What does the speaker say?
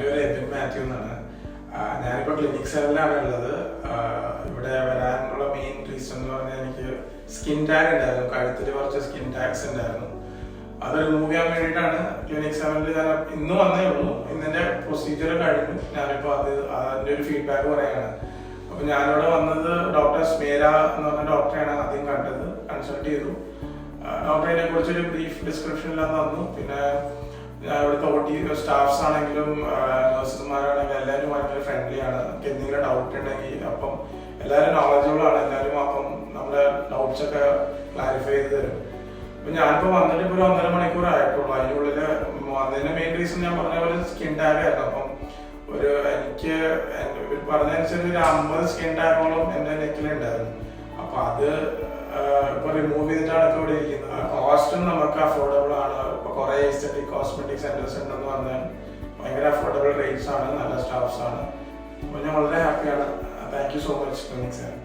പേര് എബിൻ മാത്യു എന്നാണ്. ഞാനിപ്പോൾ ക്ലിനിക് 7-ലാണ് ഉള്ളത്. ഇവിടെ വരാനുള്ള മെയിൻ റീസൺ എന്ന് പറഞ്ഞാൽ എനിക്ക് സ്കിൻ ടാഗ് ഉണ്ടായിരുന്നു, കഴുത്തിൽ കുറച്ച് സ്കിൻ ടാഗ്സ് ഉണ്ടായിരുന്നു. അത് റിമൂവ് ചെയ്യാൻ വേണ്ടിയിട്ടാണ് ക്ലിനിക് 7-ൽ ഞാൻ ഇന്ന് വന്നേ ഉള്ളൂ. ഇന്നെൻ്റെ പ്രൊസീജിയർ കഴിഞ്ഞു. ഞാനിപ്പോൾ അതിൻ്റെ ഒരു ഫീഡ്ബാക്ക് പറയുകയാണ്. അപ്പോൾ ഞാനിവിടെ വന്നത് ഡോക്ടർ സ്മേര എന്ന് പറഞ്ഞ ഡോക്ടറെയാണ് ആദ്യം കണ്ടത്, കൺസൾട്ട് ചെയ്തു. ഡോക്ടർ അതിനെ കുറിച്ചൊരു ബ്രീഫ് ഡിസ്ക്രിപ്ഷനിലാണ് തന്നു. പിന്നെ ഇവിടുത്തെ സ്റ്റാഫ്സ് ആണെങ്കിലും നഴ്സുമാരാണെങ്കിലും എല്ലാവരും ഭയങ്കര ഫ്രണ്ട്ലി ആണ്. നമുക്ക് എന്തെങ്കിലും ഡൗട്ട് ഉണ്ടെങ്കിൽ അപ്പം എല്ലാവരും നോളജബിൾ ആണ്. എല്ലാവരും അപ്പം നമ്മുടെ ഡൗട്ട്സ് ഒക്കെ ക്ലാരിഫൈ ചെയ്ത് തരും. അപ്പം ഞാനിപ്പോൾ വന്നിട്ട് ഇപ്പോൾ ഒരു 1.5 മണിക്കൂർ ആയിട്ടുള്ളൂ. അതിനുള്ളിൽ വന്നതിൻ്റെ മെയിൻ റീസൺ ഞാൻ പറഞ്ഞ പോലെ സ്കിൻ ടാഗ് ആയിരുന്നു. അപ്പം എനിക്ക് പറഞ്ഞതനുസരിച്ച് ഒരു 50 സ്കിൻ ടാഗോളം എൻ്റെ നെക്കിലുണ്ടായിരുന്നു. അപ്പം അത് ഇപ്പോൾ റിമൂവ് ചെയ്തിട്ടാണ് ഇപ്പോൾ ഇവിടെ ഇരിക്കുന്നത്. കോസ്റ്റും നമുക്ക് അഫോർഡബിൾ ആണ്. ഇപ്പോൾ കുറേ എസ്തെറ്റിക് കോസ്മെറ്റിക് സെന്റേഴ്സ് ഉണ്ടെന്ന് പറഞ്ഞാൽ ഭയങ്കര അഫോർഡബിൾ റേറ്റ്സ് ആണ്, നല്ല സ്റ്റാഫ്സ് ആണ്. അപ്പോൾ ഞാൻ വളരെ ഹാപ്പിയാണ്. Thank you so much clinic 7.